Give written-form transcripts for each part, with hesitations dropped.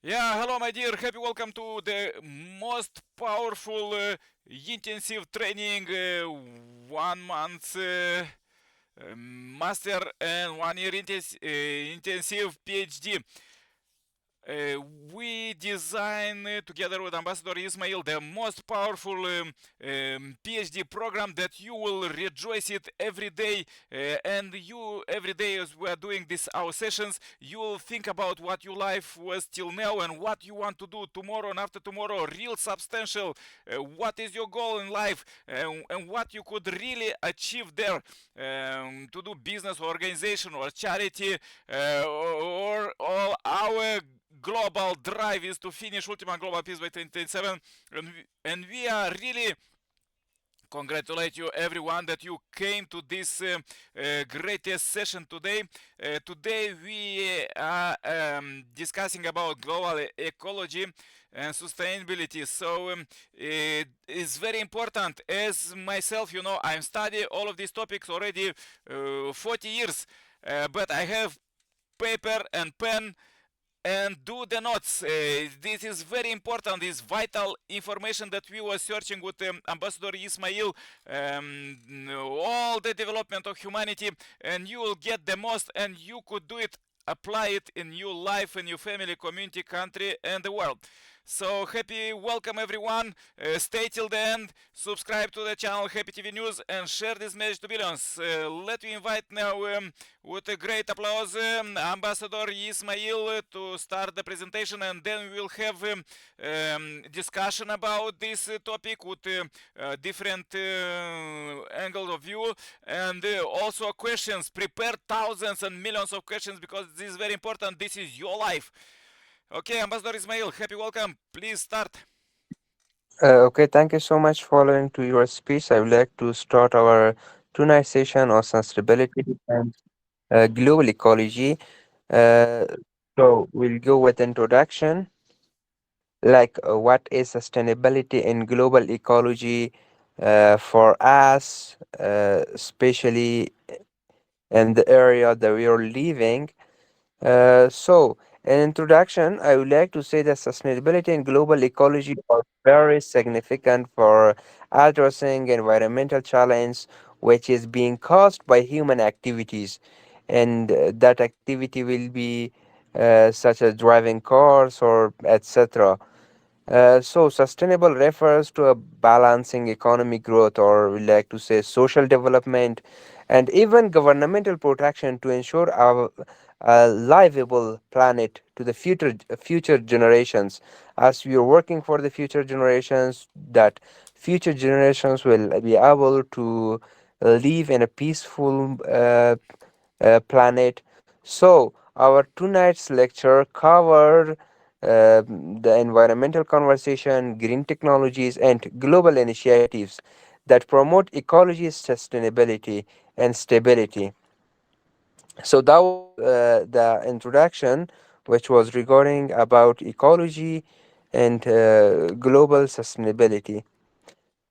Yeah, hello, my dear. Happy welcome to the most powerful intensive training 1 month master and 1 year intensive PhD. Uh, we design together with Ambassador Ismail the most powerful PhD program that you will rejoice it every day. And you every day as we are doing this our sessions, you will think about what your life was till now and what you want to do tomorrow and after tomorrow. Real substantial. What is your goal in life and what you could really achieve there to do business or organization or charity or all our global drive is to finish ultimate global peace by 2027, and we are really congratulate you everyone that you came to this greatest session today. Today we are discussing about global ecology and sustainability. So it is very important. As myself, I'm studying all of these topics already 40 years, but I have paper and pen and do the notes. This is very important. This vital information that we were searching with Ambassador Ismail, all the development of humanity, and you will get the most, and you could do it, apply it in your life, in your family, community, country, and the world. So happy welcome everyone. Stay till the end. Subscribe to the channel Happy TV News and share this message to billions. Let me invite now with a great applause Ambassador Ismail to start the presentation, and then we will have discussion about this topic with different angle of view, and also questions. Prepare thousands and millions of questions because this is very important. This is your life. Okay, Ambassador Ismail, happy welcome. Please start. Okay, thank you so much. Following to your speech, I would like to start our tonight session on sustainability and global ecology. Uh, so we'll go with introduction, like what is sustainability in global ecology for us, especially in the area that we are living. In introduction, I would like to say that sustainability and global ecology are very significant for addressing environmental challenge, which is being caused by human activities, and that activity will be such as driving cars or etc. Sustainable refers to a balancing economic growth, or we like to say social development, and even governmental protection to ensure a livable planet to the future generations. As we are working for the future generations, that future generations will be able to live in a peaceful planet. So, our tonight's lecture covered the environmental conversation, green technologies, and global initiatives that promote ecology, sustainability, and stability. So that was the introduction, which was regarding about ecology and global sustainability.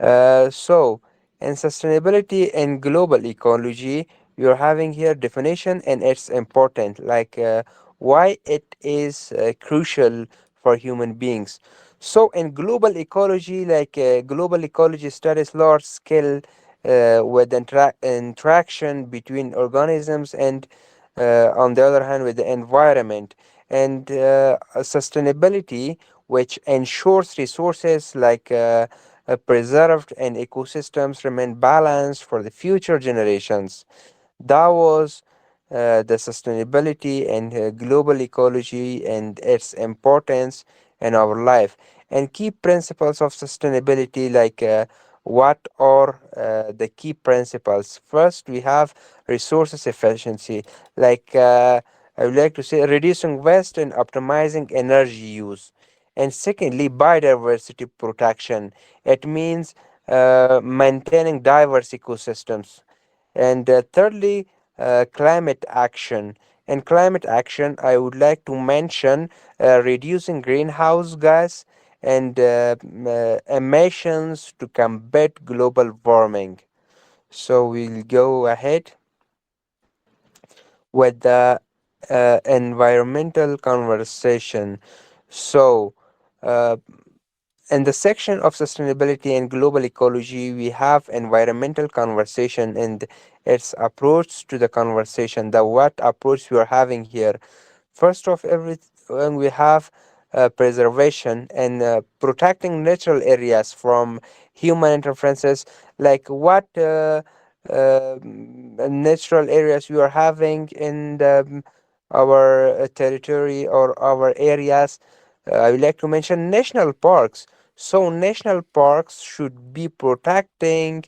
So, in sustainability and global ecology, we are having here definition and it's important, like why it is crucial for human beings. So, in global ecology, global ecology studies large scale with interaction between organisms and, on the other hand, with the environment and sustainability, which ensures resources preserved and ecosystems remain balanced for the future generations. That was the sustainability and global ecology and its importance in our life. And key principles of sustainability, what are the key principles? First, we have resources efficiency, like I would like to say reducing waste and optimizing energy use. And secondly, biodiversity protection. It means maintaining diverse ecosystems. And thirdly, climate action. In climate action, I would like to mention reducing greenhouse gas and emissions to combat global warming. So we'll go ahead with the environmental conversation. So, uh, in the section of sustainability and global ecology, we have environmental conversation and its approach to the conversation. The what approach we are having here. First of everything, we have preservation and protecting natural areas from human interferences. Like what natural areas we are having in our territory or our areas. I would like to mention national parks. So national parks should be protecting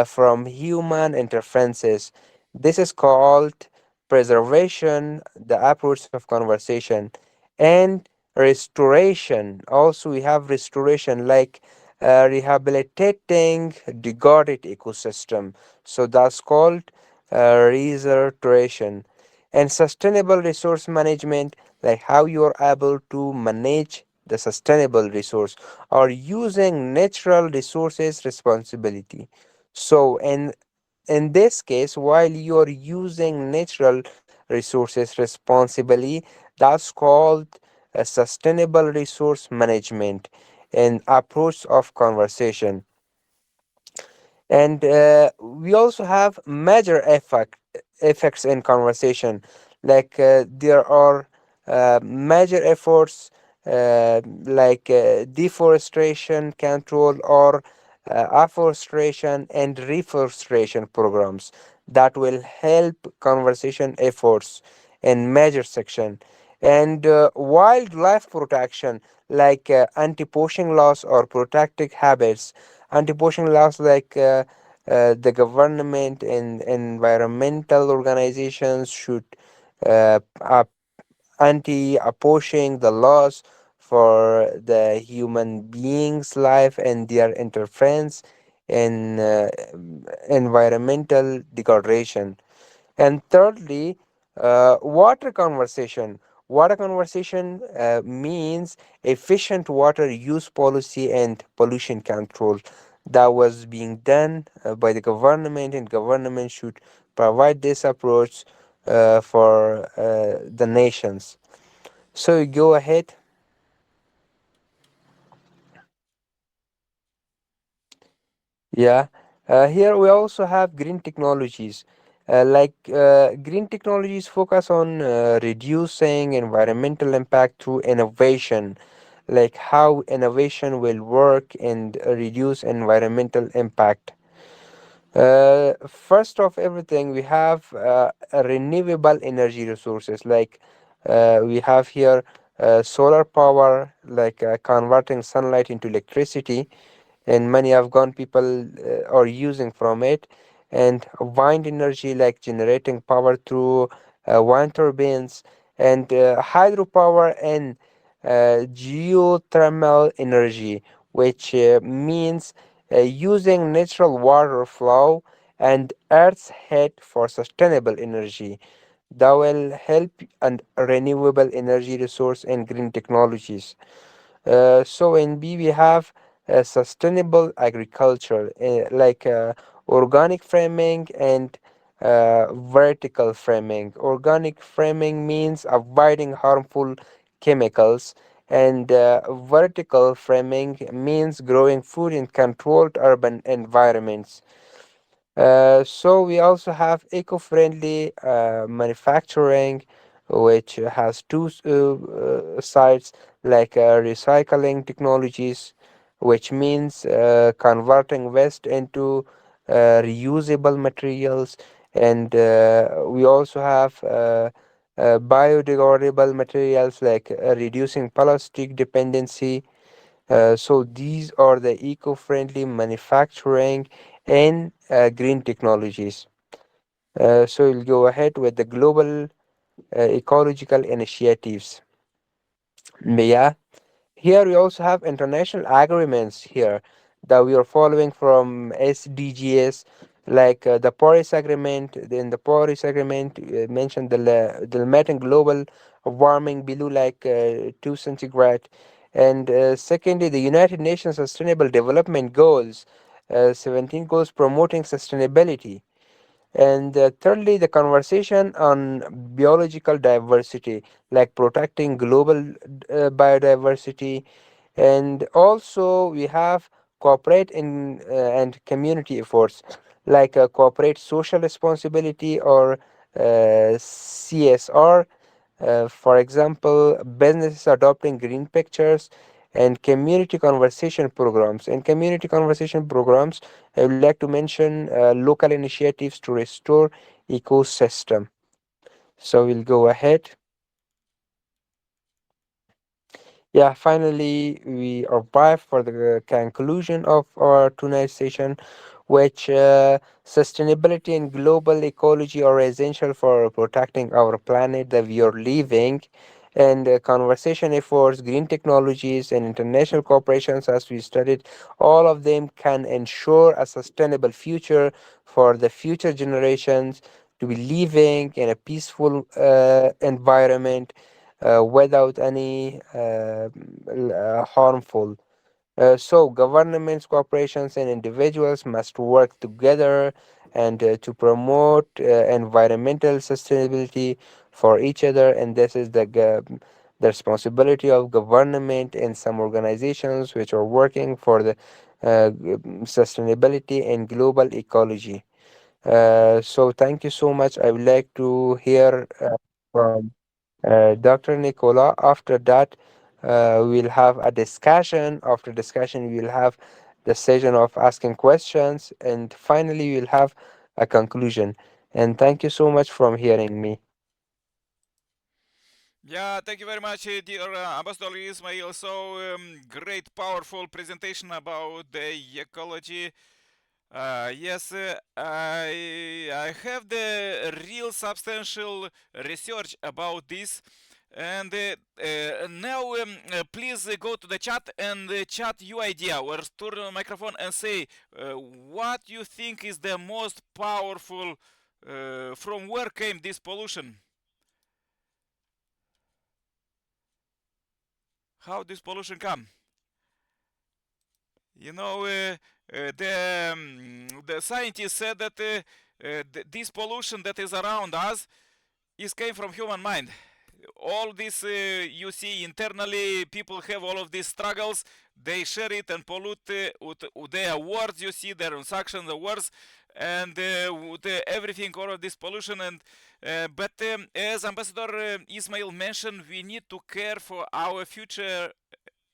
from human interferences. This is called preservation, the approach of conversation, and restoration. Also, we have restoration like rehabilitating degraded ecosystem. So that's called restoration. And sustainable resource management, like how you are able to manage the sustainable resource or using natural resources responsibility. So, in this case, while you're using natural resources responsibly, that's called a sustainable resource management and approach of conversation. And we also have major effects in conversation, like there are major efforts like deforestation control or afforestation and reforestation programs that will help conservation efforts in major section. And wildlife protection, like anti-poaching laws or protective habits. Anti-poaching laws, like the government and environmental organizations should anti-opposing the laws for the human beings' life and their interference in environmental degradation. And thirdly, water conservation. Water conservation means efficient water use policy and pollution control that was being done by the government, and government should provide this approach for the nations. So you go ahead. Yeah. Here we also have green technologies. Green technologies focus on reducing environmental impact through innovation, like how innovation will work and reduce environmental impact. First of everything, we have renewable energy resources. Like we have here solar power, like converting sunlight into electricity, and many Afghan people are using from it. And wind energy, like generating power through wind turbines, and hydropower and geothermal energy, which means using natural water flow and earth's heat for sustainable energy that will help and renewable energy resource and green technologies. So in B we have sustainable agriculture, like organic farming and vertical farming. Organic farming means avoiding harmful chemicals, and vertical farming means growing food in controlled urban environments. So we also have eco-friendly manufacturing, which has two sides, like recycling technologies, which means converting waste into reusable materials, and we also have biodegradable materials, like reducing plastic dependency. So these are the eco-friendly manufacturing and green technologies. So we'll go ahead with the global ecological initiatives. Yeah, here we also have international agreements here that we are following from SDGs, like the Paris Agreement. In the Paris Agreement, mentioned the limiting global warming below like 2 centigrade, and secondly, the United Nations Sustainable Development Goals, 17 goals promoting sustainability. And thirdly, the conversation on biological diversity, like protecting global biodiversity. And also we have corporate and community efforts, like corporate social responsibility, or CSR. For example, businesses adopting green pictures, and community conversation programs. In community conversation programs, I would like to mention local initiatives to restore ecosystem. So we'll go ahead. Yeah, finally, we arrive for the conclusion of our tonight session, which sustainability and global ecology are essential for protecting our planet that we are living. And conservation efforts, green technologies, and international corporations, as we studied, all of them can ensure a sustainable future for the future generations to be living in a peaceful environment without any harmful. So, governments, corporations, and individuals must work together and to promote environmental sustainability for each other. And this is the responsibility of government and some organizations which are working for the sustainability and global ecology. So, thank you so much. I would like to hear from Dr. Nicola. After that, we'll have a discussion. After discussion, we'll have the session of asking questions, and finally, we'll have a conclusion. And thank you so much for hearing me. Yeah, thank you very much, dear Ambassador Ismail. So great, powerful presentation about the ecology. Yes, I have the real substantial research about this. And now, please go to the chat and chat your idea or turn on microphone and say what you think is the most powerful. From where came this pollution? How this pollution come? You know, the scientists said that this pollution that is around us is came from human mind. All this you see internally, people have all of these struggles. They share it and pollute with their words. You see their instructions, the words, and with everything, all of this pollution. And but as Ambassador Ismail mentioned, we need to care for our future,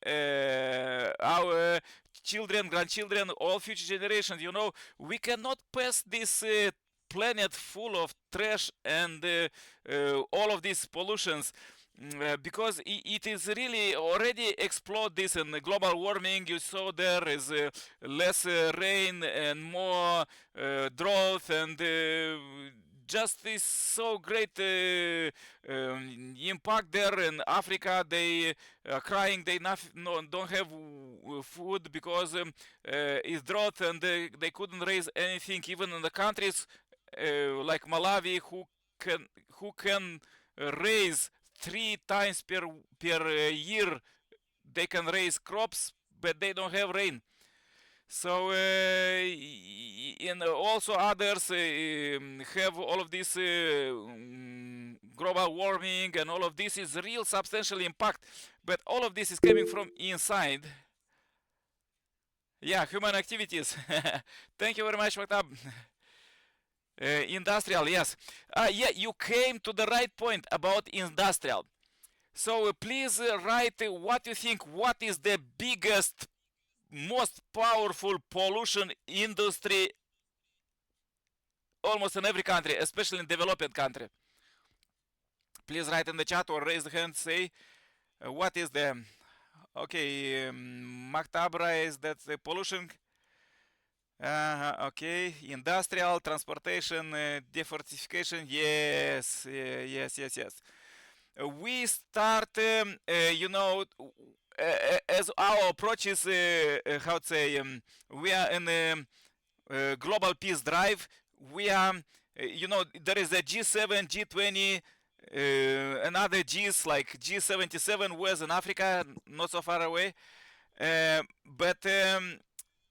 our children, grandchildren, all future generations. You know, we cannot pass this planet full of trash and all of these pollutions. Because it is really already explode this in global warming. You saw there is less rain and more drought, and just is so great impact there in Africa. They crying, they no, don't have food because it's drought, and they couldn't raise anything. Even in the countries like Malawi, can who can raise 3 times per year, they can raise crops, but they don't have rain. So and also others have all of this global warming, and all of this is real substantial impact. But all of this is coming from inside. Yeah, human activities. Thank you very much, Maktab. Industrial, yes. Yeah, you came to the right point about industrial. So please write what you think. What is the biggest, most powerful pollution industry almost in every country, especially in developed country? Please write in the chat or raise the hand. Say what is the okay. Maktabra is that the pollution. Okay, industrial, transportation, defortification. Yes, yes. We start, you know, as our approach is, how to say, we are in a global peace drive. We are, you know, there is a G7, G20, and other Gs like G77, who is in Africa, not so far away. But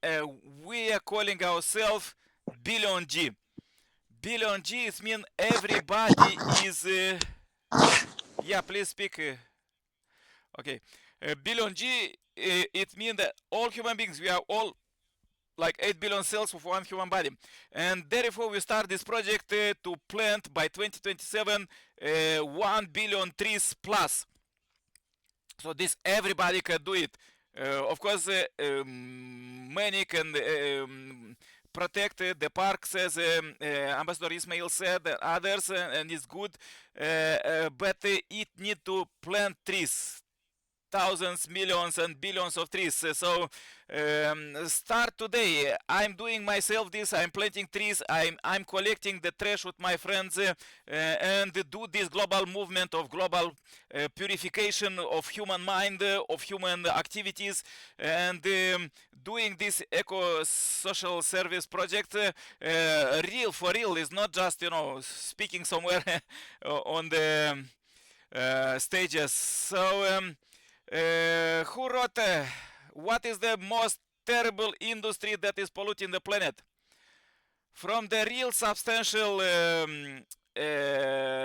uh, we are calling ourselves Billion G. billion G, it means everybody is yeah, please speak. Okay. Billion G, it means that all human beings, we are all like 8 billion cells of one human body. And therefore, we start this project to plant by 2027 1 billion trees plus. So this everybody can do it. Of course, many can protect the parks, as Ambassador Ismail said, and others, and it's good. But it need to plant trees, thousands, millions, and billions of trees. So start today. I'm doing myself this. I'm planting trees. I'm collecting the trash with my friends, and do this global movement of global purification of human mind, of human activities, and doing this eco social service project real for real is not just speaking somewhere on the stages. So who wrote what is the most terrible industry that is polluting the planet? From the real substantial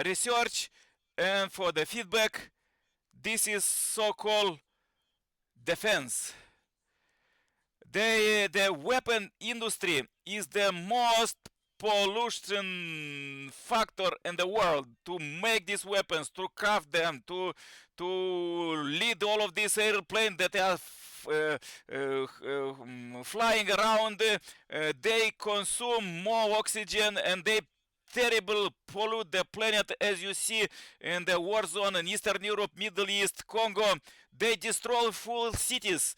research and for the feedback, this is so-called defense. The weapon industry is the most pollution factor in the world. To make these weapons, to craft them, to lead all of these airplanes that are flying around, they consume more oxygen and they terrible pollute the planet, as you see in the war zone in Eastern Europe, Middle East, Congo. They destroy full cities.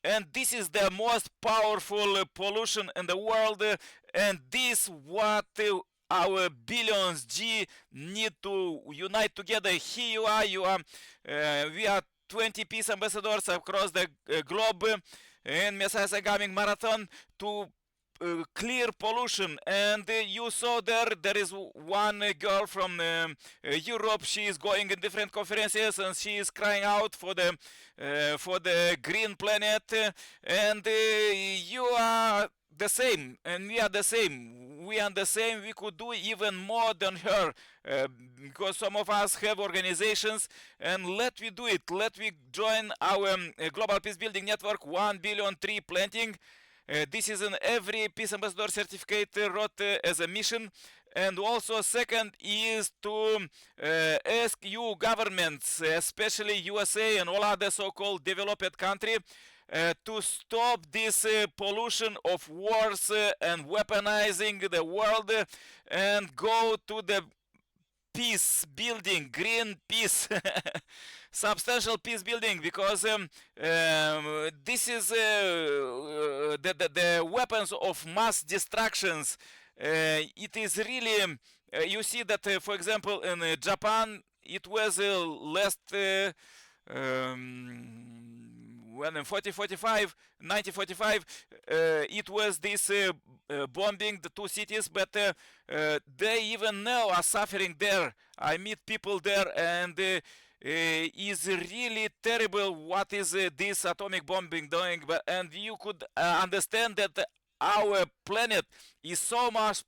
And this is the most powerful pollution in the world, and this what our billions G need to unite together. Here you are, we are 20 peace ambassadors across the globe in Messiah Gaming Marathon to clear pollution. And you saw there is one girl from Europe. She is going in different conferences and she is crying out for the green planet, and you are the same and we are the same. We could do even more than her, because some of us have organizations, and let we do it. Let we join our global peace building network, 1 billion tree planting. This is in every peace ambassador certificate wrote as a mission. And also second is to ask you governments, especially USA and all other so-called developed country, to stop this pollution of wars and weaponizing the world, and go to the peace building, green peace, substantial peace building, because this is the weapons of mass distractions. It is really, you see that, for example, in Japan, it was last when in 1945, it was this bombing the two cities, but they even now are suffering there. I meet people there, and is really terrible what is this atomic bombing doing. And you could understand that our planet is so much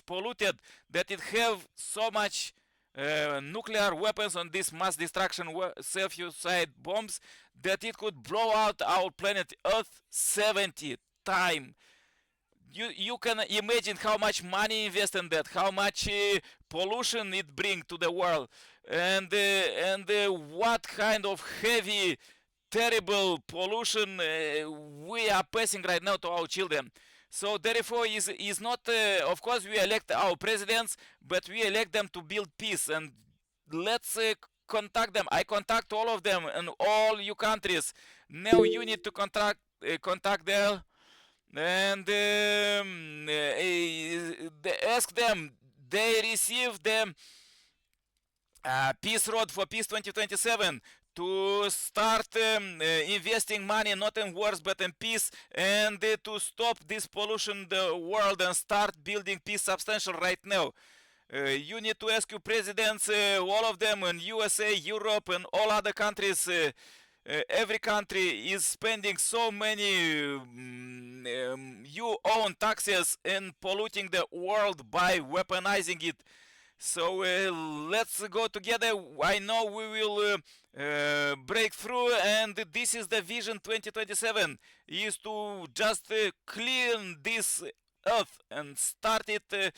polluted that it have so much nuclear weapons on this mass destruction self-suicide bombs that it could blow out our planet Earth 70 times. You can imagine how much money invest in that, how much pollution it bring to the world, and what kind of heavy, terrible pollution we are passing right now to our children. So therefore is not, of course we elect our presidents, but we elect them to build peace, and let's contact them. I contact all of them in all you countries. Now you need to contact them, and ask them. They receive the Peace Road for Peace 2027 to start investing money not in wars but in peace, and to stop this pollution in the world and start building peace substantial right now. You need to ask your presidents, all of them in USA, Europe, and all other countries, every country is spending so many you own taxes and polluting the world by weaponizing it. So let's go together. I know we will break through, and this is the vision 2027: is to just clean this earth and start it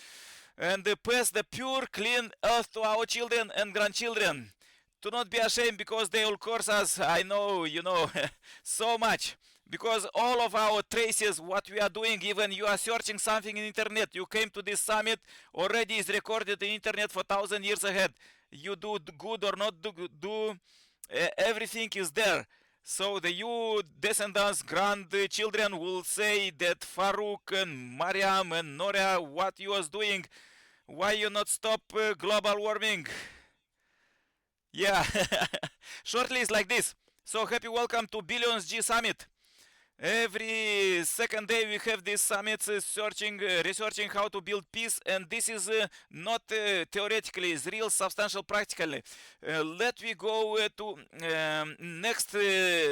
and pass the pure, clean earth to our children and grandchildren. Do not be ashamed because they will curse us. I know, so much. Because all of our traces, what we are doing, even you are searching something in internet, you came to this summit, already is recorded in internet for 1,000 years ahead. You do good or not do everything is there. So the you descendants, grandchildren will say that Farouk and Mariam and Noria, what you was doing, why you not stop global warming? Yeah, shortly it's like this. So happy welcome to Billions G Summit. Every second day we have these summits researching how to build peace, and this is not theoretically, it's real, substantial, practically. Let me go to next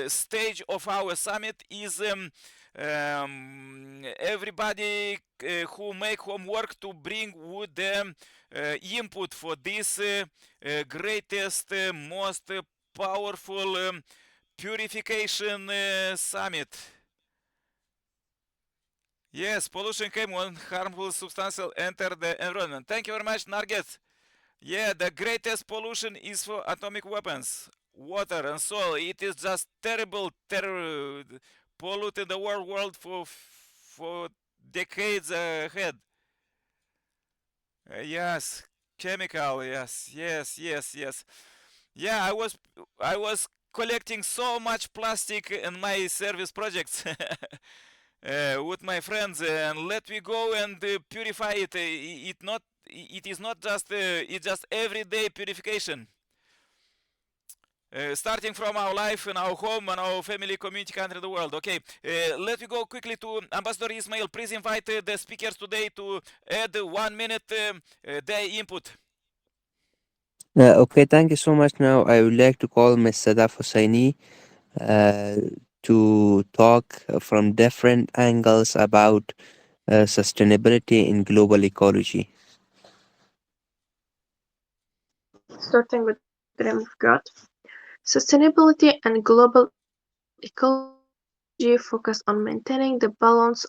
stage of our summit is everybody who make homework to bring with them input for this greatest, most powerful purification summit. Yes, pollution came when harmful substances enter the environment. Thank you very much, Narget. Yeah, the greatest pollution is for atomic weapons, water and soil. It is just terrible, polluting the world for decades ahead. Yes, chemical. Yes, yes, yes, yes. Yeah, I was collecting so much plastic in my service projects with my friends, and let me go and purify it. It is not just it's just everyday purification. Starting from our life and our home and our family, community, country, the world. Okay, let me go quickly to Ambassador Ismail. Please invite the speakers today to add 1 minute their input. Okay, thank you so much. Now, I would like to call Ms. Sadaf Hosseini uh, to talk from different angles about sustainability in global ecology. Starting with the name of God. Sustainability and global ecology focus on maintaining the balance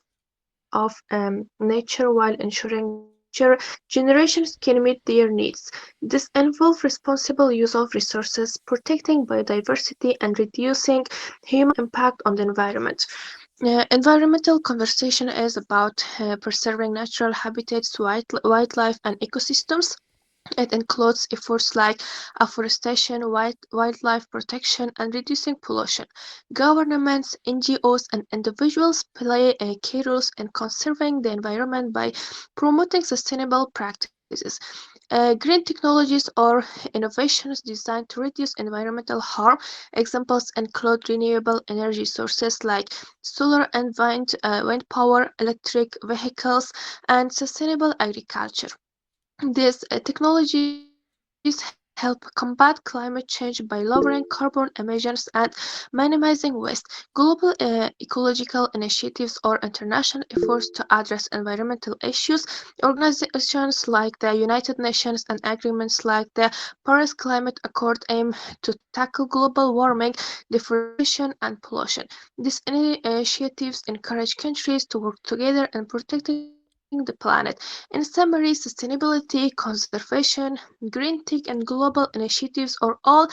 of nature while ensuring that future generations can meet their needs. This involves responsible use of resources, protecting biodiversity, and reducing human impact on the environment. Environmental conservation is about preserving natural habitats, wildlife, and ecosystems. It includes efforts like afforestation, wildlife protection, and reducing pollution. Governments, NGOs, and individuals play key roles in conserving the environment by promoting sustainable practices. Green technologies or innovations designed to reduce environmental harm. Examples include renewable energy sources like solar and wind power, electric vehicles, and sustainable agriculture. These technologies help combat climate change by lowering carbon emissions and minimizing waste. Global ecological initiatives or international efforts to address environmental issues, organizations like the United Nations and agreements like the Paris Climate Accord aim to tackle global warming, deforestation, and pollution. These initiatives encourage countries to work together in protecting the planet. In summary, sustainability, conservation, green tech, and global initiatives are all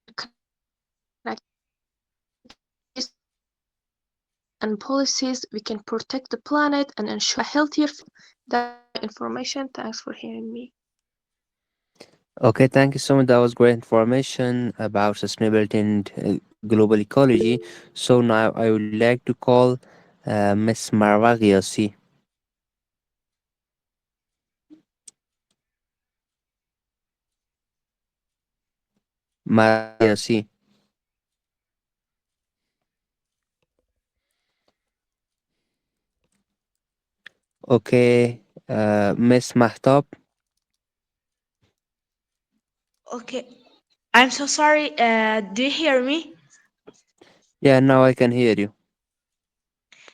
interconnected. With technologies and policies, we can protect the planet and ensure a healthier future. That's my information. Thanks for hearing me. Okay, thank you so much. That was great information about sustainability and global ecology. So now I would like to call Miss Marwa Ghiossi. Marwa Ghiossi. Okay, Miss Mahtab. Okay. I'm so sorry. Do you hear me? Yeah, now I can hear you.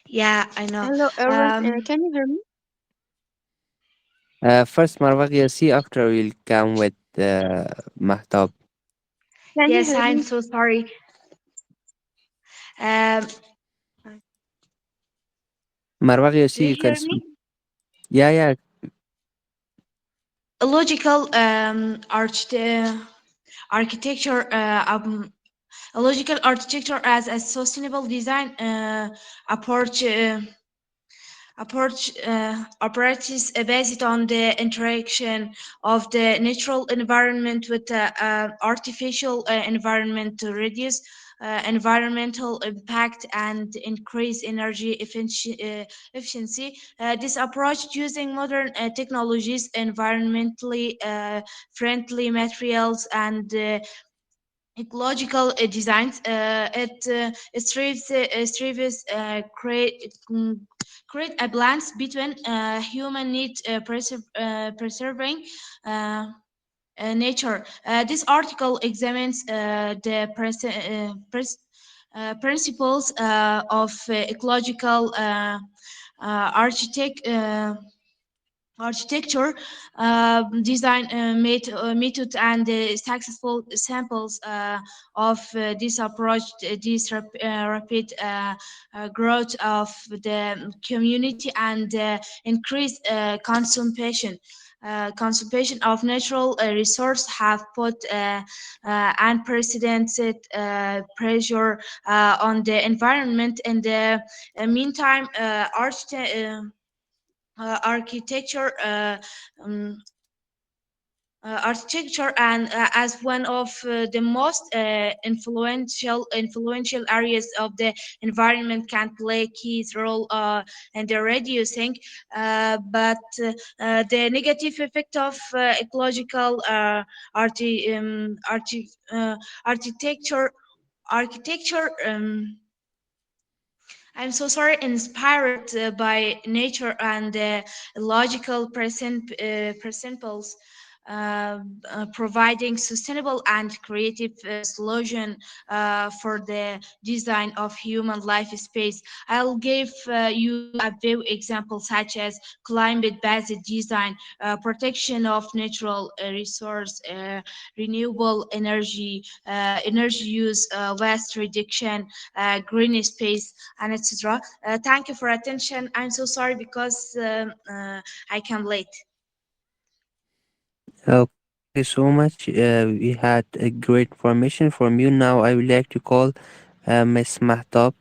Yeah, I know. Hello, Aaron. Um, Can you hear me? First Marwag Yasi, after we'll come with Mahtab. Can you yes, hear I'm me? so sorry. Um, Marwag do Yasi, you you can hear speak. me? Yeah, yeah. A logical architecture, a logical architecture as a sustainable design approach. Approaches based on the interaction of the natural environment with the artificial environment to reduce environmental impact and increase energy efficiency. This approach using modern technologies, environmentally friendly materials, and ecological designs. It strives create a balance between human need preserving uh, nature. This article examines the principles of ecological architecture, design method, and successful samples of this approach. This rapid growth of the community and increased consumption of natural resource have put unprecedented pressure on the environment. In the meantime, architecture um, architecture and as one of the most influential areas of the environment can play key role in the reducing but the negative effect of ecological arti- architecture architecture. I'm so sorry, inspired by nature and logical principles, providing sustainable and creative solution for the design of human life space. I'll give you a few examples such as climate-based design, protection of natural resource, renewable energy use, waste reduction, green space, and etc. Thank you for attention. I'm so sorry because I came late. Okay, thank you so much. We had a great information from you. Now I would like to call Miss Mahtab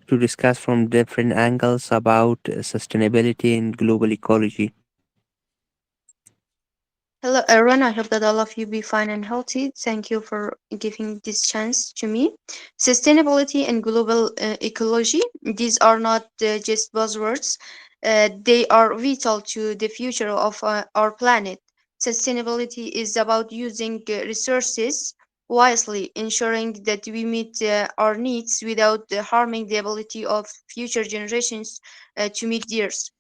to discuss from different angles about sustainability and global ecology. Hello, everyone. I hope that all of you be fine and healthy. Thank you for giving this chance to me. Sustainability and global ecology, these are not just buzzwords, they are vital to the future of our planet. Sustainability is about using resources wisely, ensuring that we meet our needs without harming the ability of future generations to meet theirs.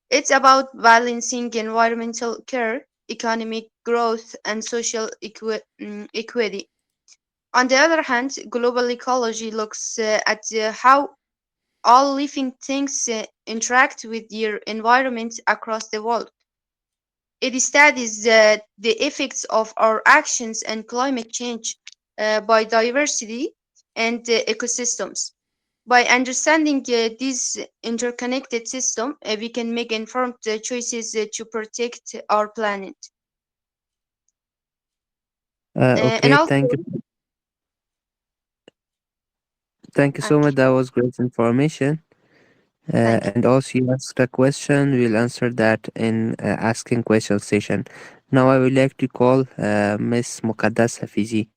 It's about balancing environmental care, economic growth, and social equity. On the other hand, global ecology looks at how all living things interact with their environment across the world. It studies the effects of our actions and climate change, biodiversity, and ecosystems. By understanding this interconnected system, we can make informed choices to protect our planet. And Okay, also, thank you so much. okay, That was great information. thank And also, you asked a question. We'll answer that in asking question session. Now, I would like to call Miss Muqaddas Hafizi.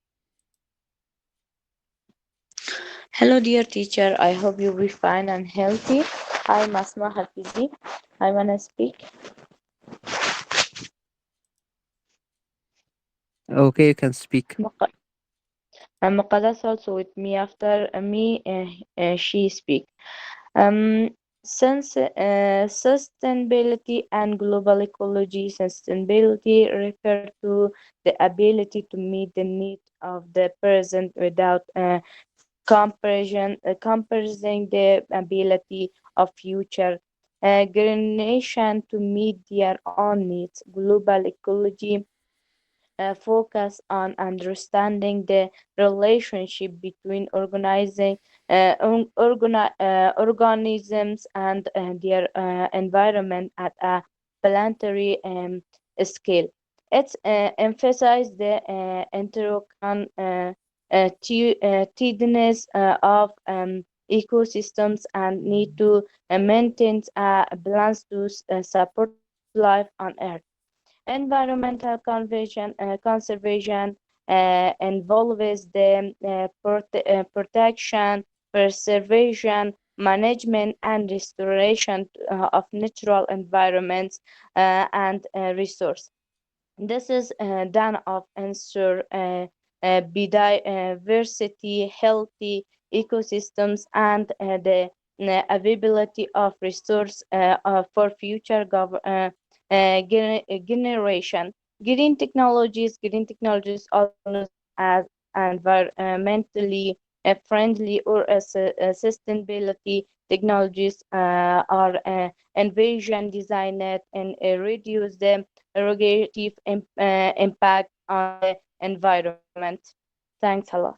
Hello, dear teacher. I hope you'll be fine and healthy. I'm Asma Hafizi. I want to speak. Okay, you can speak. Muq- and Muqaddas also with me after me. She speak. Um, since sustainability and global ecology, sustainability refer to the ability to meet the need of the present without comparison the ability of future generation to meet their own needs. Global ecology focus on understanding the relationship between organisms and their environment at a planetary scale. It emphasizes the interconnectedness of ecosystems and need to maintain a balance to support life on Earth. Environmental conservation involves the protection, preservation, management, and restoration of natural environments and resources. This is done of ensure biodiversity, healthy ecosystems, and the availability of resource for future generation. Green technologies, also known as environmentally friendly or sustainability technologies, are envisioned, designed, and reduce the negative impact on the environment. Thanks a lot.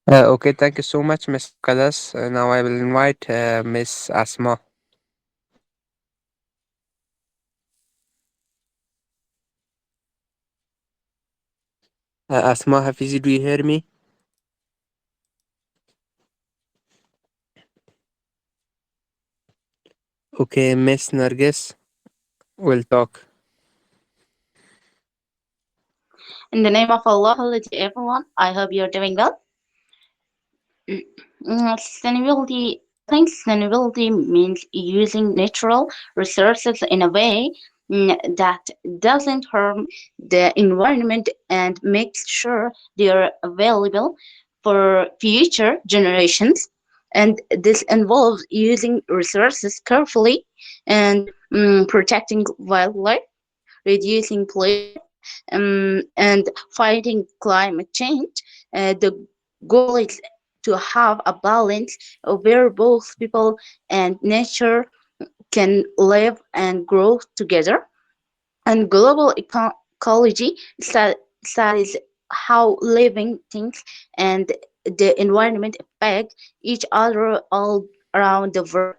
Okay, thank you so much, Miss Kalas. Now I will invite Miss Asma. Asma Hafizi, do you hear me? Okay, Miss Nargis will talk. In the name of Allah, hello to everyone. I hope you're doing well. Sustainability, I think sustainability means using natural resources in a way that doesn't harm the environment and makes sure they are available for future generations. And this involves using resources carefully and protecting wildlife, reducing pollution, and fighting climate change. The goal is to have a balance where both people and nature can live and grow together. And global ecology studies how living things and the environment affect each other all around the world.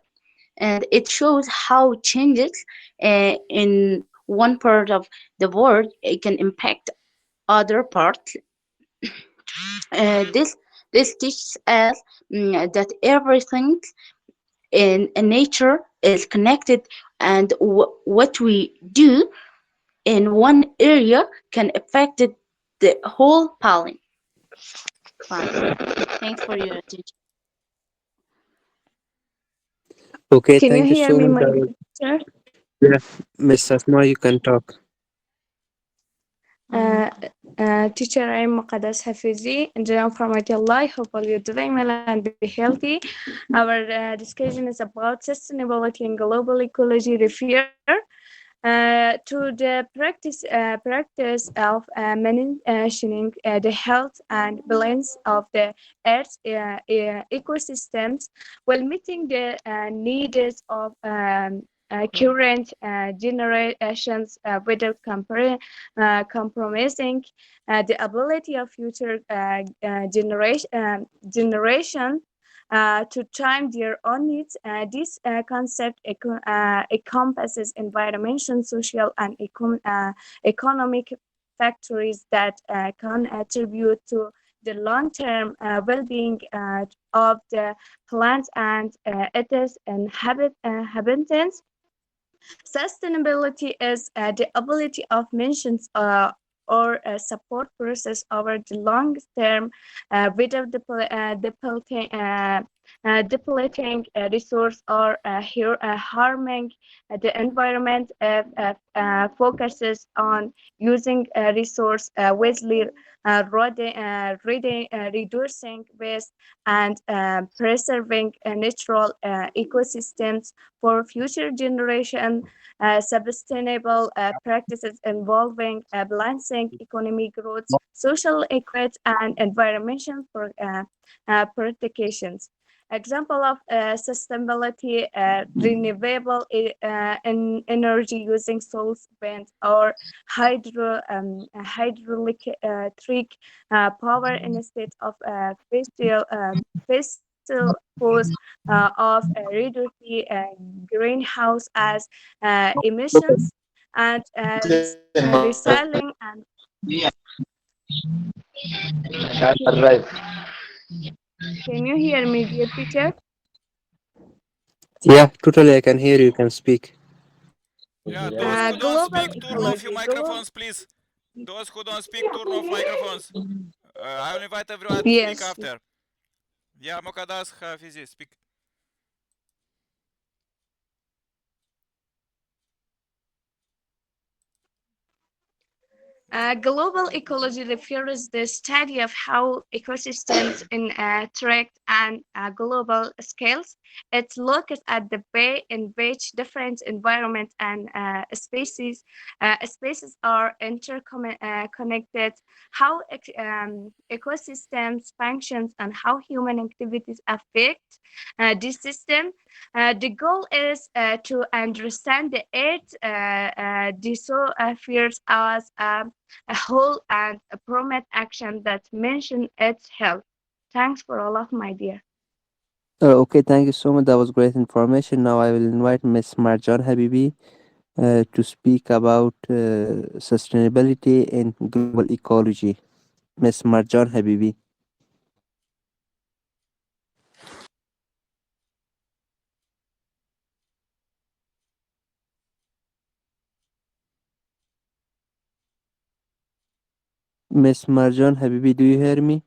And it shows how changes in one part of the world can impact other parts. This teaches us that everything in nature is connected, and what we do in one area can affect the whole planet. Thanks for your attention. Okay, Can you thank you hear so me, much. my teacher? Yeah, Miss Asma, you can talk. Uh, Teacher, I'm Muqaddas Hafizi, engineer from ITLI. Hope all you're doing well and be healthy. Our discussion is about sustainability and global ecology refer to the practice of managing the health and balance of the Earth's ecosystems while meeting the needs of current generations without compromising the ability of future generation to time their own needs. This concept encompasses environmental, social, and economic factors that contribute to the long-term well-being of the plant and its inhabitants. Sustainability is the ability of nations or support process over the long term without depleting resource or harming the environment focuses on using resource wisely, reducing waste and preserving natural ecosystems for future generation. Sustainable practices involving balancing economic growth, social equity, and environmental protections. Example of sustainability, renewable energy using solar wind or hydroelectric power instead of fossil fuels of reducing greenhouse emissions and recycling and can you hear me, dear teacher? Yeah, totally. I can hear you. You can speak. Yeah, those who don't Global speak, turn off your ecology. microphones, please. Those who don't speak, turn off microphones. I will invite everyone to speak Yes. after. Yeah, Mokadas Hafizi, speak. Global ecology refers to the study of how ecosystems interact on global scales. It looks at the way in which different environments and species are interconnected, how ecosystems functions, and how human activities affect this system. The goal is to understand the Earth disappears as a whole and promote action that mention its health. Thanks for all of my dear. Okay, thank you so much. That was great information. Now I will invite Miss Marjan Habibi to speak about sustainability in global ecology. Miss Marjan Habibi. Miss Marjan Habibi, do you hear me?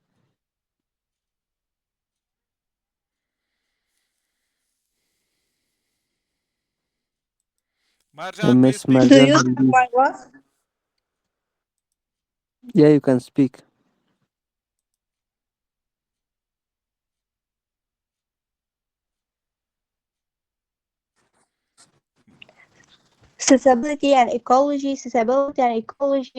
Marjan, please Miss speak. Do Marjan you hear Habibi. my voice? Yeah, you can speak. Sustainability and ecology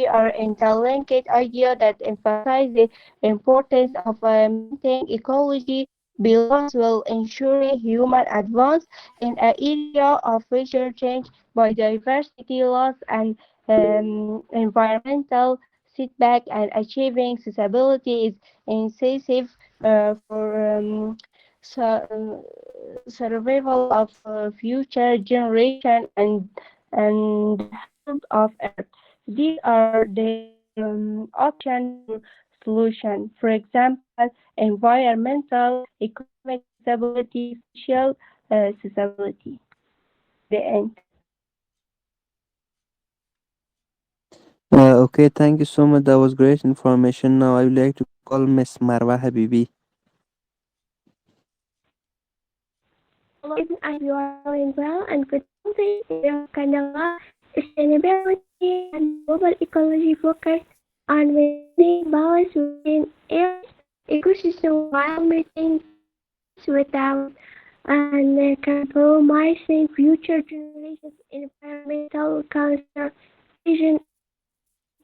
are interlinked ideas that emphasize the importance of maintaining ecology balance while ensuring human advance in an area of future change, biodiversity loss, and environmental setback, and achieving sustainability is essential for survival of future generation and the health of Earth. These are the options for solution. For example, environmental, economic stability, social stability. The end. Okay, thank you so much. That was great information. Now I would like to call Miss Marwa Habibi. Hello everyone, I hope you are doing well and good morning. In this Canada, sustainability and global ecology focus on maintaining balance within Earth's ecosystem while meeting needs without and compromising future generations' environmental conservation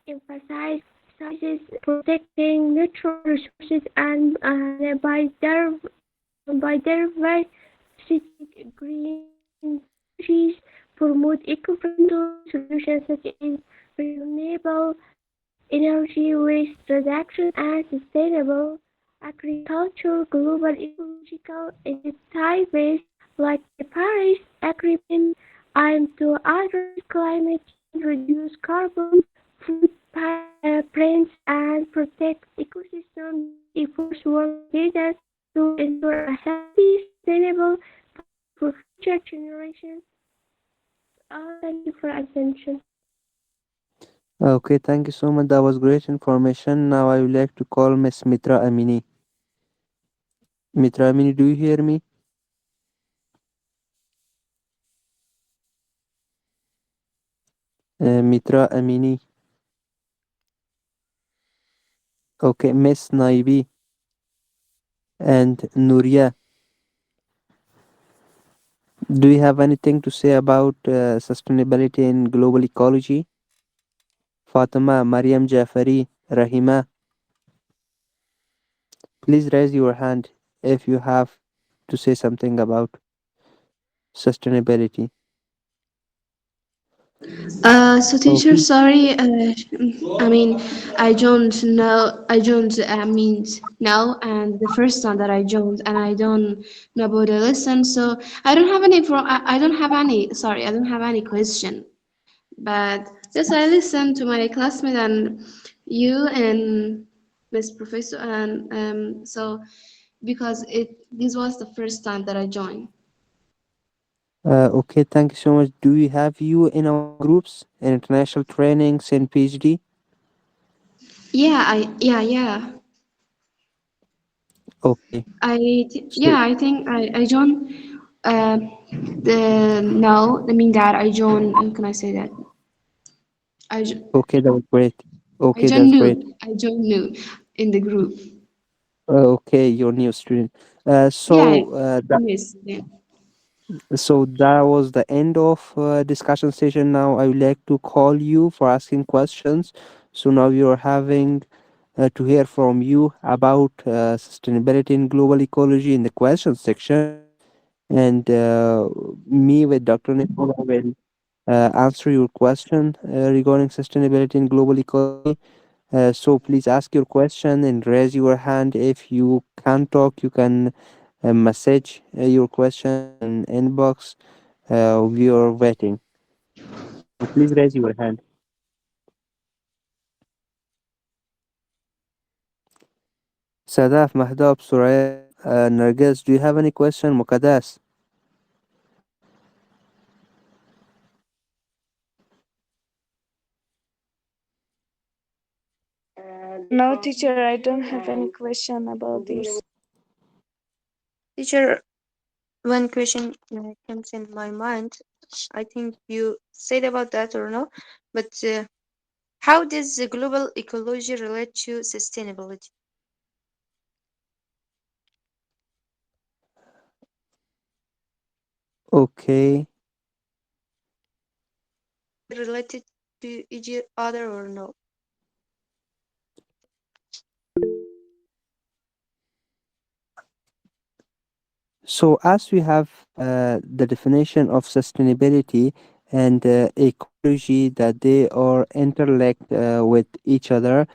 emphasizes protecting natural resources and biodiversity, green technologies, promote eco-friendly solutions such as renewable energy, waste reduction, and sustainable agriculture. Global ecological initiatives like the Paris Agreement aim to address climate change, reduce carbon footprints, and protect ecosystems. These efforts work together to ensure a healthy, sustainable for future generations. Thank you for attention. Okay, thank you so much. That was great information. Now I would like to call Miss Mitra Amini. Mitra Amini, do you hear me? Mitra Amini. Okay, Miss Naibi and Nuria. Do you have anything to say about sustainability in global ecology? Fatima, Mariam Jafari, Rahima, please raise your hand if you have to say something about sustainability. So teacher, Okay. sorry. I mean, I joined now. I joined. Means now, and the first time that I joined, and I don't know about the lesson. So I don't have any. I don't have any. Sorry, I don't have any question. But just I listened to my classmate and you and Miss Professor, and so because this was the first time that I joined. Okay, thank you so much. Do we have you in our groups, in international trainings and PhD? Yeah. Okay. So, I think I joined uh, the no, I mean that I joined. How can I say that? I jo- okay, that was great. I Okay, joined that's great. new. I joined new in the group. Okay, you're new student. Yeah, miss. Yeah. So that was the end of discussion session. Now I would like to call you for asking questions. So now you're having to hear from you about sustainability in global ecology in the question section, and me with Dr. Nicola will answer your question regarding sustainability in global ecology. So please ask your question and raise your hand. If you can't talk, you can message your question in inbox. We are waiting. So please raise your hand. Sadaf, Mahdab, Suraya, Nargis, do you have any question? Mukadas. No, teacher, I don't have any question about this. Teacher, one question comes in my mind. I think you said about that or no, but how does the global ecology relate to sustainability? Okay. Are they related to each other or no? So, as we have the definition of sustainability and ecology, that they are interlinked with each other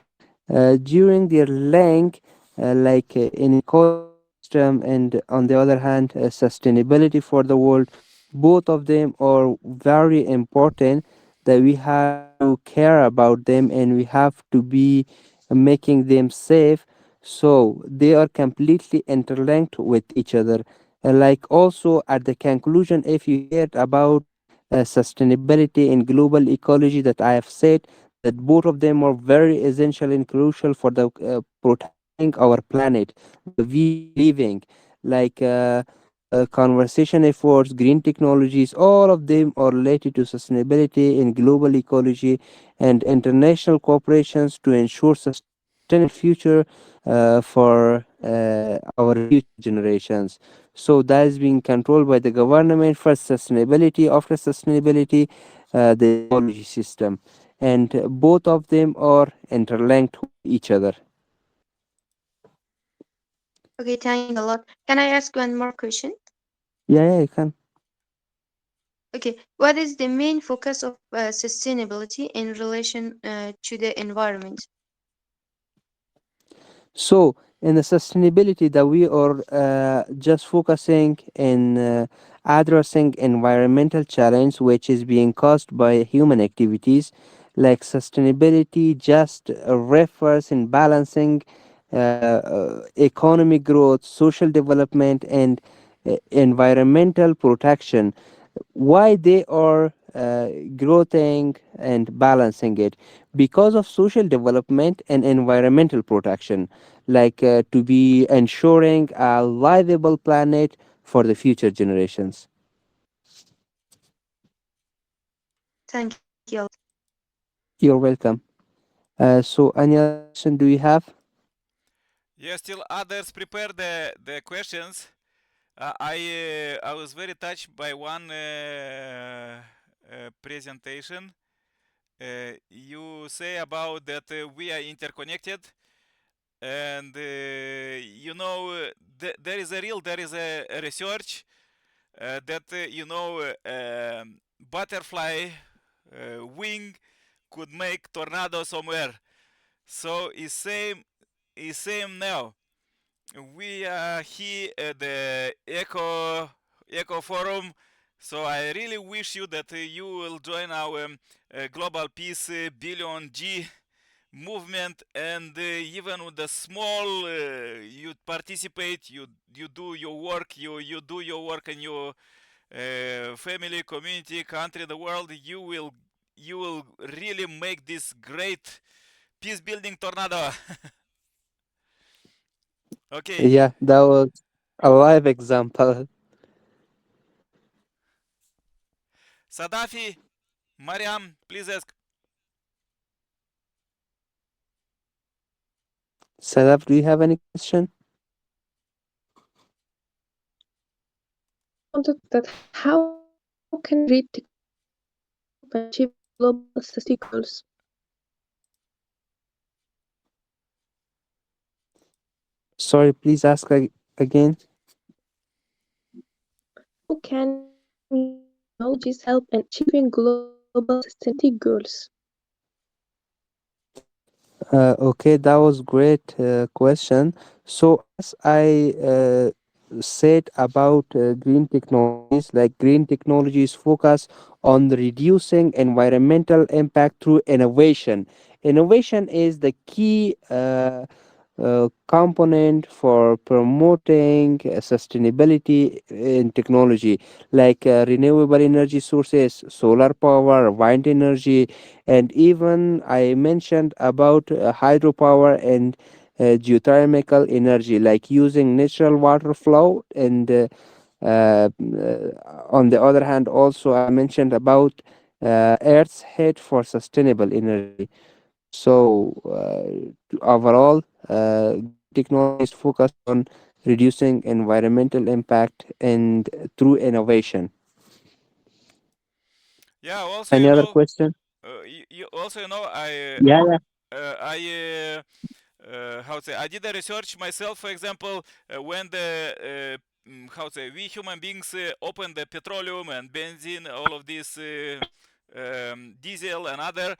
during their link, like in ecosystem, and on the other hand, sustainability for the world. Both of them are very important. That we have to care about them and we have to be making them safe. So they are completely interlinked with each other. Like also at the conclusion, if you heard about sustainability in global ecology, that I have said that both of them are very essential and crucial for the protecting our planet, the we living, like conversation efforts, green technologies, all of them are related to sustainability in global ecology and international cooperations to ensure sustainable future for our future generations. So that is being controlled by the government. First sustainability, after sustainability, the ecology system, and both of them are interlinked with each other. Okay, thank you a lot. Can I ask one more question? Yeah, yeah, you can. Okay, what is the main focus of sustainability in relation to the environment? So in the sustainability that we are just focusing in addressing environmental challenge which is being caused by human activities, like sustainability just refers in balancing economic growth, social development, and environmental protection. Why they are growing and balancing it because of social development and environmental protection, like to be ensuring a livable planet for the future generations. Thank you a lot. You're welcome. So, any other question do you have? Yeah, still others prepare the questions. I was very touched by one presentation. You say about that we are interconnected, and there is a research that butterfly wing could make tornado somewhere. So it's same now. We are here at the Eco Forum. So I really wish you that you will join our Global Peace Billion G movement, and even with the small you participate, you do your work, you do your work in your family, community, country, the world. You will really make this great peace building tornado. Okay. Yeah, that was a live example. Sadafi, Mariam, please ask. Sadaf, do you have any question? Wanted that how can great technology help in achieving global sustainability goals? Sorry, please ask again. How can great technologies help in achieving global sustainability goals? Okay, that was great question. So as I said about green technologies, like green technologies focus on reducing environmental impact through innovation. Innovation is the key component for promoting sustainability in technology, like renewable energy sources, solar power, wind energy, and even I mentioned about hydropower and geothermal energy, like using natural water flow. And on the other hand, also I mentioned about Earth's head for sustainable energy. So overall, green technologies focus on reducing environmental impact and through innovation. Yeah. Also, Any other question? you also Yeah, yeah. I how to say, I did a research myself. For example, when the how to say, we human beings open the petroleum and benzene, all of this diesel and other,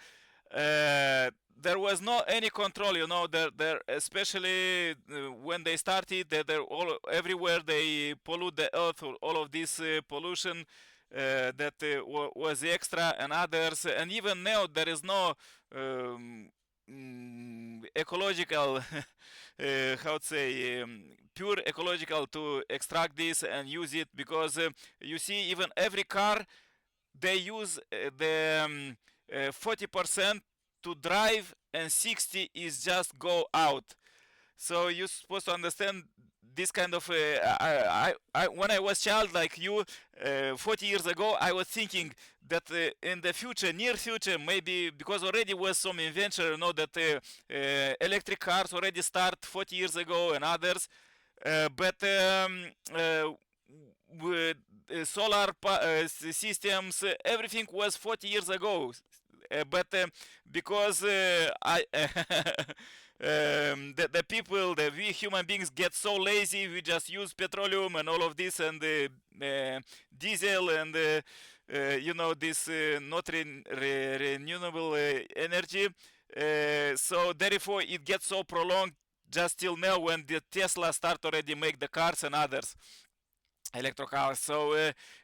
there was no any control. There especially when they started, they're all everywhere they pollute the earth, all of this pollution that was extra and others. And even now there is no ecological how to say, pure ecological to extract this and use it, because you see, even every car they use the 40% to drive, and 60 is just go out. So you're supposed to understand this kind of when I was child like you, 40 years ago, I was thinking that in the future, near future, maybe, because already was some invention, that electric cars already start 40 years ago and others. But with solar systems, everything was 40 years ago. But because the people, we human beings get so lazy, we just use petroleum and all of this, and diesel, and this not renewable energy. So therefore it gets so prolonged just till now, when the Tesla start already make the cars and others electro cars. So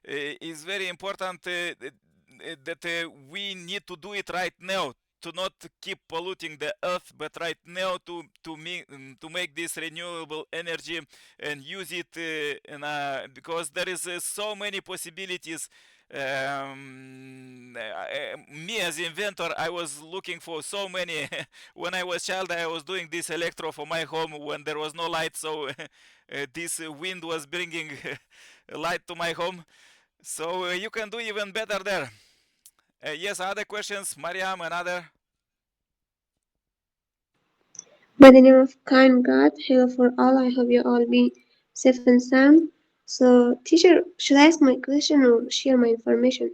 it's very important that we need to do it right now, to not keep polluting the earth, but right now to make this renewable energy and use it because there is so many possibilities. Me as inventor, I was looking for so many. When I was child, I was doing this electro for my home when there was no light, so this wind was bringing light to my home. So you can do even better there. Yes, other questions, Mariam, another. By the name of kind God, hello for all. I hope you all be safe and sound. So, teacher, should I ask my question or share my information?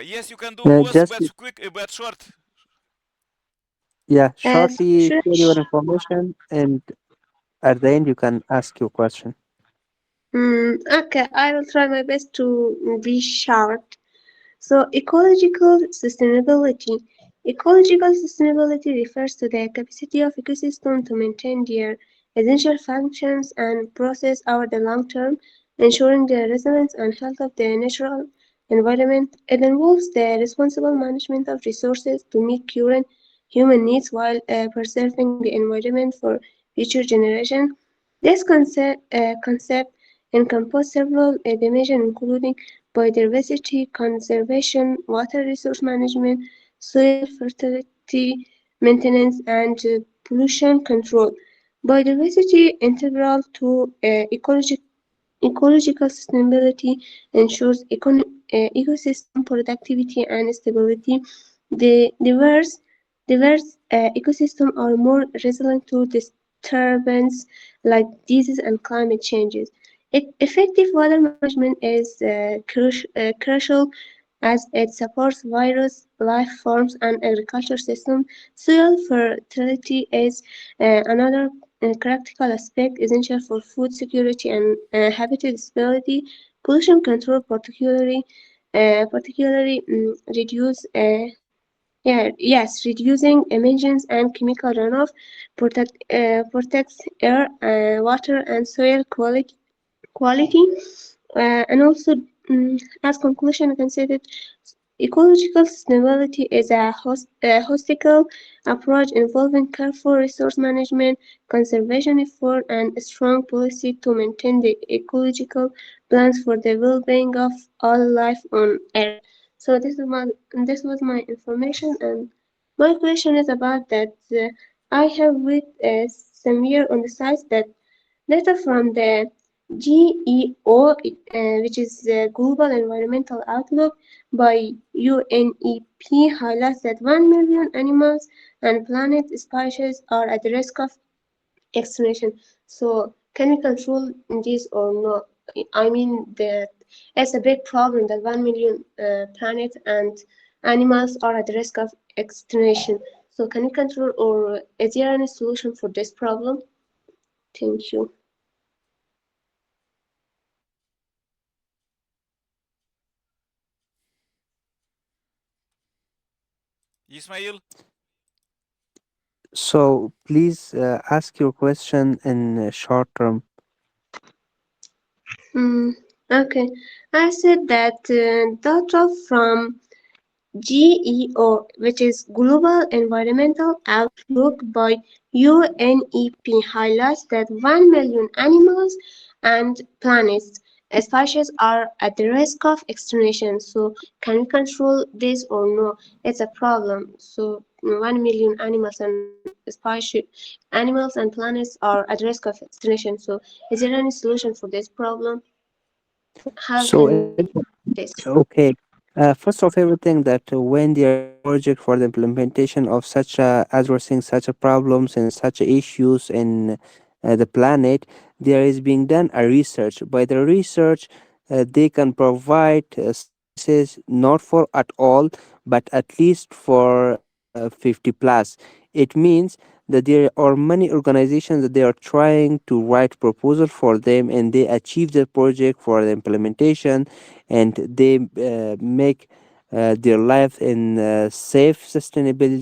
Yes, you can do both, Just but quick, but short. yeah, So shortly should I share your information, and at the end you can ask your question. Okay, I will try my best to be short. So, ecological sustainability. Ecological sustainability refers to the capacity of ecosystem to maintain their essential functions and process over the long term, ensuring the resilience and health of the natural environment. It involves the responsible management of resources to meet current human needs while preserving the environment for future generations. This concept encompasses several dimensions, including biodiversity conservation, water resource management, soil fertility maintenance, and pollution control. Biodiversity integral to ecological sustainability ensures ecosystem productivity and stability. The diverse ecosystems are more resilient to disturbance like disease and climate changes. Effective water management is crucial as it supports various life forms and agriculture systems. Soil fertility is another critical aspect essential for food security and habitat stability. Pollution control particularly reducing emissions and chemical runoff protects air, water, and soil quality. And also, as conclusion, I can say that ecological sustainability is a holistic approach involving careful resource management, conservation effort, and a strong policy to maintain the ecological balance for the well-being of all life on Earth. So this was my information, and my question is about that. I have read somewhere on the site that data from the GEO, which is the Global Environmental Outlook by UNEP, highlights that 1 million animals and plant species are at risk of extinction. So, can we control this or not? I mean that it's a big problem that 1 million planets and animals are at risk of extinction. So, can we control or is there any solution for this problem? Thank you. Ismail? So please ask your question in short term. Hmm. Okay. I said that data from GEO, which is Global Environmental Outlook by UNEP, highlights that 1 million animals and planets species are at the risk of extinction. So, can we control this or no? It's a problem. So, 1 million animals and species, animals and planets are at risk of extinction. So, is there any solution for this problem? How So can we this? okay. First of everything, that when there is a project for the implementation of such addressing such a problems and such issues in the planet, there is being done a research. By the research, they can provide services not for at all, but at least for 50 plus. It means that there are many organizations that they are trying to write proposal for them, and they achieve the project for the implementation, and they make their life in a safe, sustainable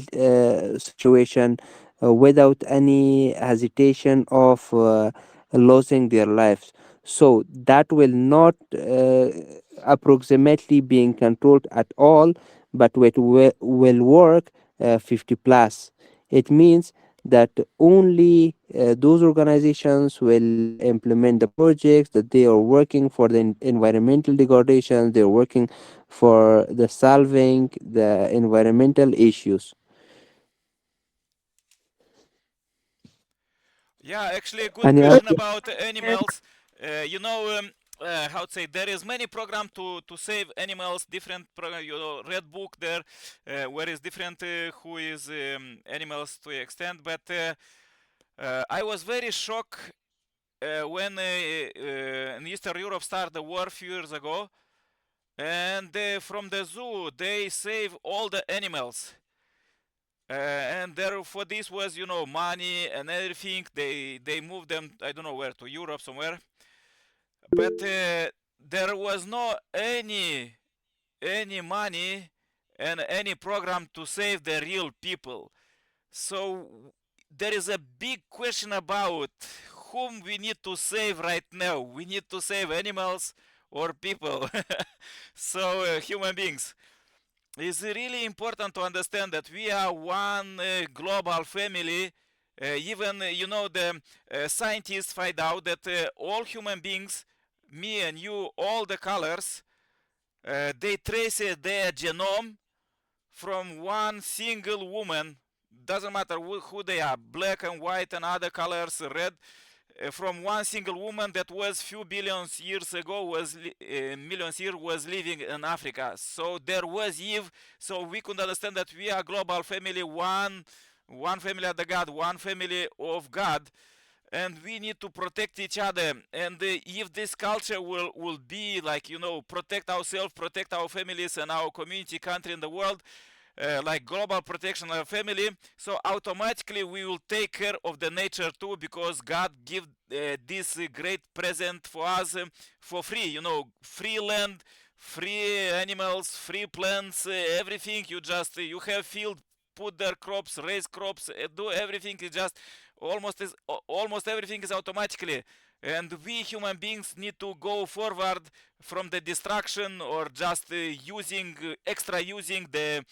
situation without any hesitation of losing their lives. So that will not approximately being controlled at all, but will work 50 plus. It means that only those organizations will implement the projects, that they are working for the environmental degradation, they're working for the solving the environmental issues. Yeah, actually, a good Any question other? about animals. How to say, there is many program to save animals. Different program, Red Book there, where is different who is animals to extent. But I was very shocked when in Eastern Europe started the war a few years ago, and from the zoo they save all the animals. And there for this was money and everything. They moved them, I don't know where, to Europe somewhere. But there was no any money and any program to save the real people. So there is a big question about whom we need to save right now. We need to save animals or people. So human beings. It's really important to understand that we are one global family. Even the scientists find out that all human beings, me and you, all the colors, they trace their genome from one single woman. Doesn't matter who they are, black and white and other colors, red, from one single woman that was few billions years ago, was millions years, was living in Africa. So there was Eve. So we could understand that we are global family, one family of the God, one family of God, and we need to protect each other. And if this culture will be like, protect ourselves, protect our families and our community, country, in the world, like global protection of family, so automatically we will take care of the nature too, because God give this great present for us for free. Free land, free animals, free plants, everything. You have field, put their crops, raise crops, do everything. Is just almost everything is automatically. And we human beings need to go forward from the destruction, or just using the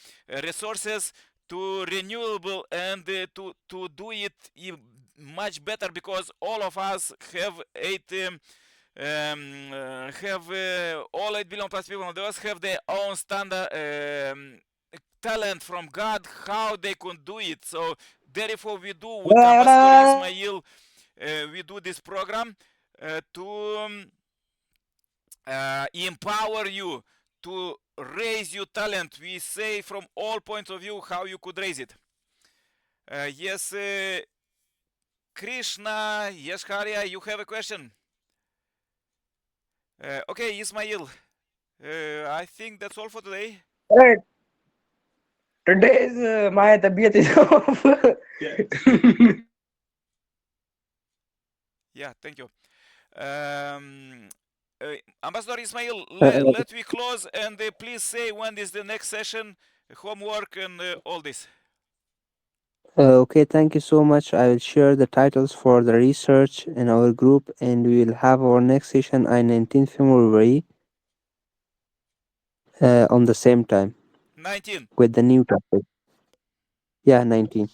resources, to renewable, and to do it much better, because all of us have all 8 billion plus people on the earth have their own standard talent from God, how they can do it. So therefore we do with Ambassador Ismail, we do this program to empower you to raise your talent. We say from all points of view how you could raise it. Yes, Krishna, yes, Harya, you have a question. Okay, Ismail, I think that's all for today. Right. Today's my tabiyat is off. Yeah, thank you. Um, Ambassador Ismail, Uh, let me close, and please say when is the next session, homework, and all this. okay, thank you so much. I will share the titles for the research in our group, and we will have our next session on 19th February on the same time 19. with the new topic. Yeah, 19.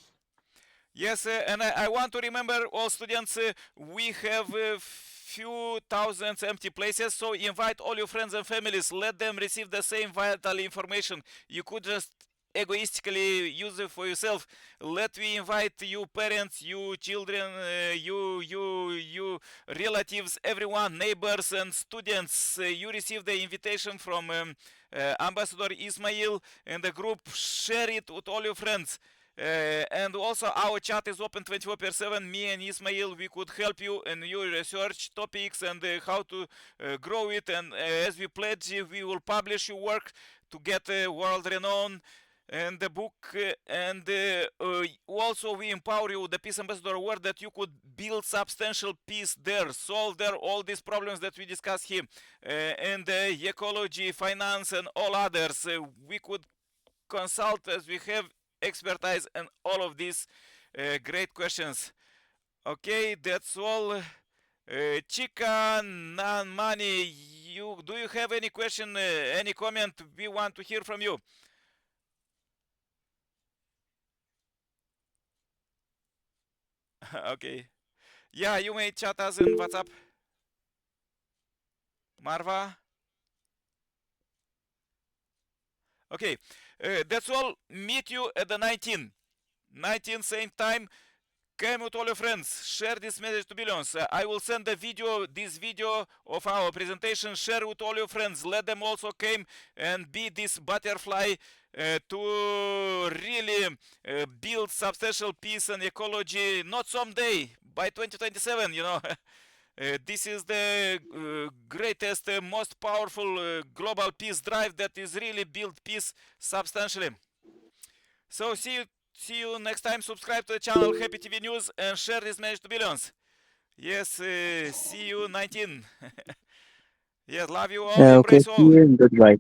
Yes, and I want to remember all students, we have a few thousands empty places, so invite all your friends and families, let them receive the same vital information. You could just egoistically use it for yourself. Let me invite you parents, you children, you relatives, everyone, neighbors and students. You receive the invitation from Ambassador Ismail and the group. Share it with all your friends. And also our chat is open 24/7. Me and Ismail, we could help you in your research topics and how to grow it. And as we pledge, we will publish your work to get world renowned and the book. And also we empower you, the Peace Ambassador Award, that you could build substantial peace there, solve there all these problems that we discussed here, and ecology, finance, and all others. We could consult, as we have expertise and all of these great questions. Okay, that's all. Chica, non money. Do you have any question, any comment? We want to hear from you. Okay. Yeah, you may chat us in WhatsApp. Marva. Okay. That's all. Meet you at the 19. 19 same time. Come with all your friends. Share this message to billions. I will send the video, this video of our presentation. Share with all your friends. Let them also come and be this butterfly to really build substantial peace and ecology. Not someday, by 2027, you know. This is the greatest, most powerful global peace drive that is really build peace substantially. So see you next time. Subscribe to the channel Happy TV News and share this message to billions. Yes, see you 19. Yes, love you all. Okay, Embrace see all. you and goodbye.